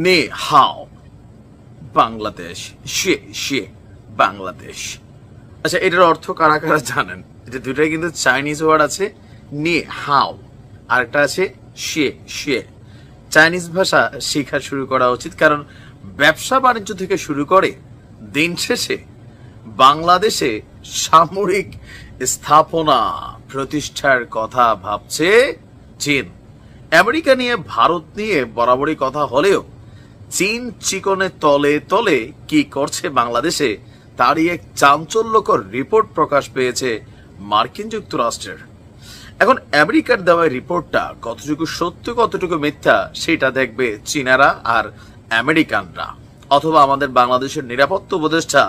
নে হাও বাংলাদেশ, সে বাংলাদেশ। আচ্ছা, এটার অর্থ কারা কারা জানেন? এটা দুটাই কিন্তু চাইনিজ ওয়ার্ড আছে, নে হাও, আরেকটা আছে সে। চাইনিজ ভাষা শেখা শুরু করা উচিত, কারণ ব্যবসা বাণিজ্য থেকে শুরু করে দিন শেষে বাংলাদেশে সামরিক স্থাপনা প্রতিষ্ঠার কথা ভাবছে চীন। আমেরিকা নিয়ে, ভারত নিয়ে বরাবরই কথা হলেও চীন চিকনে তলে তলে কি করছে বাংলাদেশে তারই এক চাঞ্চল্যকর রিপোর্ট প্রকাশ পেয়েছে মার্কিন যুক্তরাষ্ট্রের। এখন আমেরিকার দেওয়া রিপোর্টটা কতটুকু সত্য কতটুকু মিথ্যা সেটা দেখবে চীনারা আর আমেরিকানরা, অথবা আমাদের বাংলাদেশের নিরাপত্তা উপদেষ্টা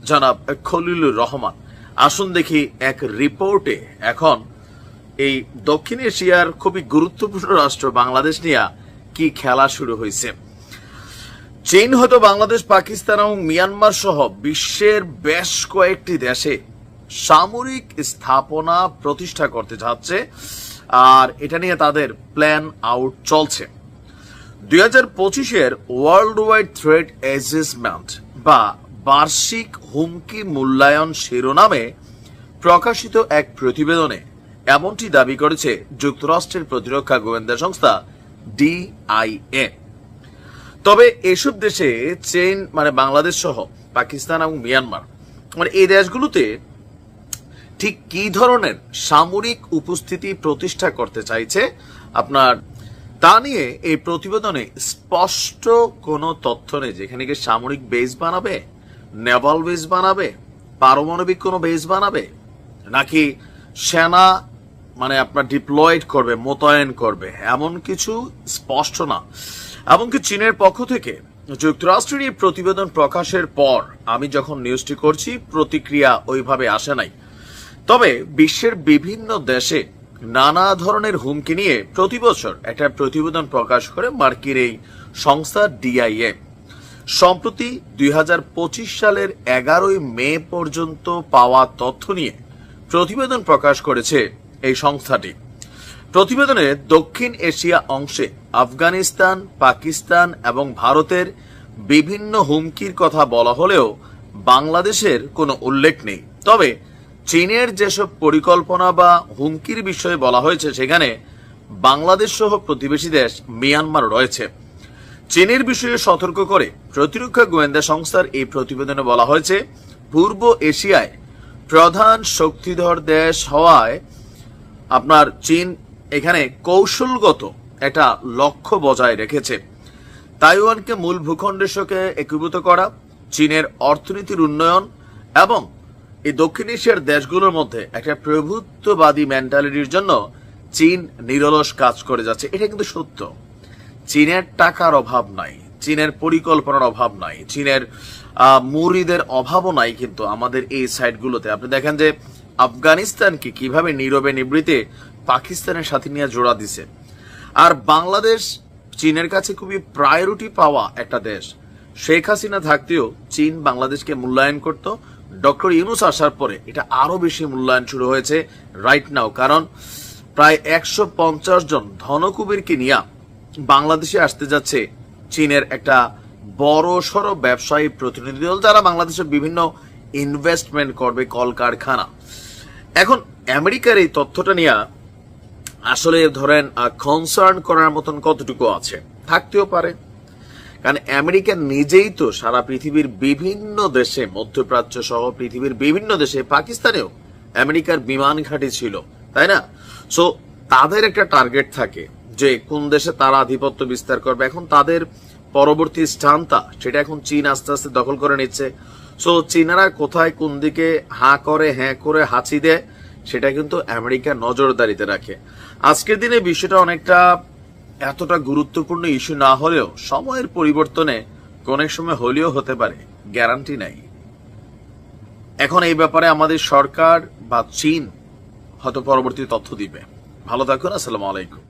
জনাব খলিলুর রহমান। আসুন দেখি এক রিপোর্টে এখন এই দক্ষিণ এশিয়ার খুবই গুরুত্বপূর্ণ রাষ্ট্র বাংলাদেশ নিয়ে কি খেলা শুরু হয়েছে। চীন হয়তো বাংলাদেশ, পাকিস্তান এবং মিয়ানমার সহ বিশ্বের বেশ কয়েকটি দেশে সামরিক স্থাপনা প্রতিষ্ঠা করতে যাচ্ছে, আর এটা নিয়ে তাদের প্ল্যান আউট চলছে। 2025-এর ওয়ার্ল্ড ওয়াইড থ্রেট অ্যাসেসমেন্ট বা বার্ষিক হুমকি মূল্যায়ন শিরোনামে প্রকাশিত এক প্রতিবেদনে এমনটি দাবি করেছে যুক্তরাষ্ট্রের প্রতিরক্ষা গোয়েন্দা সংস্থা ডিআইএ। তবে এসব দেশে চীন মানে বাংলাদেশ সহ পাকিস্তান এবং মিয়ানমার মানে এই দেশগুলোতে ঠিক কি ধরনের সামরিক উপস্থিতি প্রতিষ্ঠা করতে চাইছে আপনার তা নিয়ে এই প্রতিবেদনে স্পষ্ট কোনো তথ্য নেই। যেখানে কি সামরিক বেস বানাবে, নেভাল বেস বানাবে, পারমাণবিক কোনো বেস বানাবে, নাকি সেনা মানে আপনার ডিপ্লয়েড করবে, মোতায়েন করবে, এমন কিছু স্পষ্ট না। এমনকি চীনের পক্ষ থেকে যুক্তরাষ্ট্রের এই প্রতিবেদন প্রকাশের পর আমি যখন নিউজটি করছি প্রতিক্রিয়া ওইভাবে আসে নাই। তবে বিশ্বের বিভিন্ন দেশে নানা ধরনের হুমকি নিয়ে প্রতি বছর একটা প্রতিবেদন প্রকাশ করে মার্কিন এই সংস্থা ডিআইএ। সম্প্রতি 2025 সালের 11 মে পর্যন্ত পাওয়া তথ্য নিয়ে প্রতিবেদন প্রকাশ করেছে এই সংস্থাটি। প্রতিবেদনে দক্ষিণ এশিয়া অংশে আফগানিস্তান, পাকিস্তান এবং ভারতের বিভিন্ন হুমকির কথা বলা হলেও বাংলাদেশের কোনো উল্লেখ নেই। তবে চীনের যেসব পরিকল্পনা বা হুমকির বিষয়ে বলা হয়েছে সেখানে বাংলাদেশ সহ প্রতিবেশী দেশ মিয়ানমার রয়েছে। চীনের বিষয়ে সতর্ক করে প্রতিরক্ষা গোয়েন্দা সংস্থার এই প্রতিবেদনে বলা হয়েছে, পূর্ব এশিয়ায় প্রধান শক্তিধর দেশ হওয়ায় আপনার চীন এখানে কৌশলগত একটা লক্ষ্য বজায় রেখেছে। তাইওয়ানকে মূল ভূখণ্ডের সঙ্গে একীভূত করা, চীনের অর্থনীতির উন্নয়ন এবং এই দক্ষিণ এশিয়ার দেশগুলোর মধ্যে একটা প্রভুত্ববাদী মেন্টালিটির জন্য চীন নিরলস কাজ করে যাচ্ছে। এটা কিন্তু সত্য। চীনের টাকার অভাব নাই, চীনের পরিকল্পনার অভাব নাই, চীনের মুরিদের অভাবও নাই। কিন্তু আমাদের এই সাইটগুলোতে আপনি দেখেন যে আফগানিস্তানকে কিভাবে নীরবে নিবৃতে পাকিস্তানের সাথে নিয়ে জোড়া দিছে। আর বাংলাদেশ চীনের কাছে খুবই প্রায়োরিটি পাওয়া একটা দেশ। শেখ হাসিনা থাকতেও চীন বাংলাদেশকে মূল্যায়ন করত। ডক্টর ইউনূস আসার পরে এটা আরো বেশি মূল্যায়ন শুরু হয়েছে রাইট নাও, কারণ প্রায় 150 জন ধনকুবেরকে নিয়ে বাংলাদেশে আসতে যাচ্ছে চীনের একটা বড় সড়ো ব্যবসায়ী প্রতিনিধি দল, যারা বাংলাদেশে বিভিন্ন ইনভেস্টমেন্ট করবে, কলকারখানা। এখন আমেরিকার এই তথ্যটা নিয়ে আসলে ধরেন কনসার্ন করার মতন কতটুকু আছে, থাকতেও পারে। কারণ আমেরিকা নিজেই তো সারা পৃথিবীর বিভিন্ন দেশে, মধ্যপ্রাচ্য সহ পৃথিবীর বিভিন্ন দেশে, পাকিস্তানেও আমেরিকার বিমান ঘাঁটি ছিল, তাই না? সো তাদের একটা টার্গেট থাকে যে কোন দেশে তারা আধিপত্য বিস্তার করবে। এখন তাদের পরবর্তী স্থানটা সেটা এখন চীন আস্তে আস্তে দখল করে নিচ্ছে। সো চীনারা কোথায় কোন দিকে হা করে হ্যাঁ করে হাঁচি দেয় সেটা কিন্তু আমেরিকা নজরদারিতে রাখে। আজকের দিনে বিষয়টা অনেকটা এতটা গুরুত্বপূর্ণ ইস্যু না হলেও সময়ের পরিবর্তনে কোন এক সময় হলেও হতে পারে, গ্যারান্টি নাই। এখন এই ব্যাপারে আমাদের সরকার বা চীন হয়তো পরবর্তী তথ্য দিবে। ভালো থাকুন, আসসালামু আলাইকুম।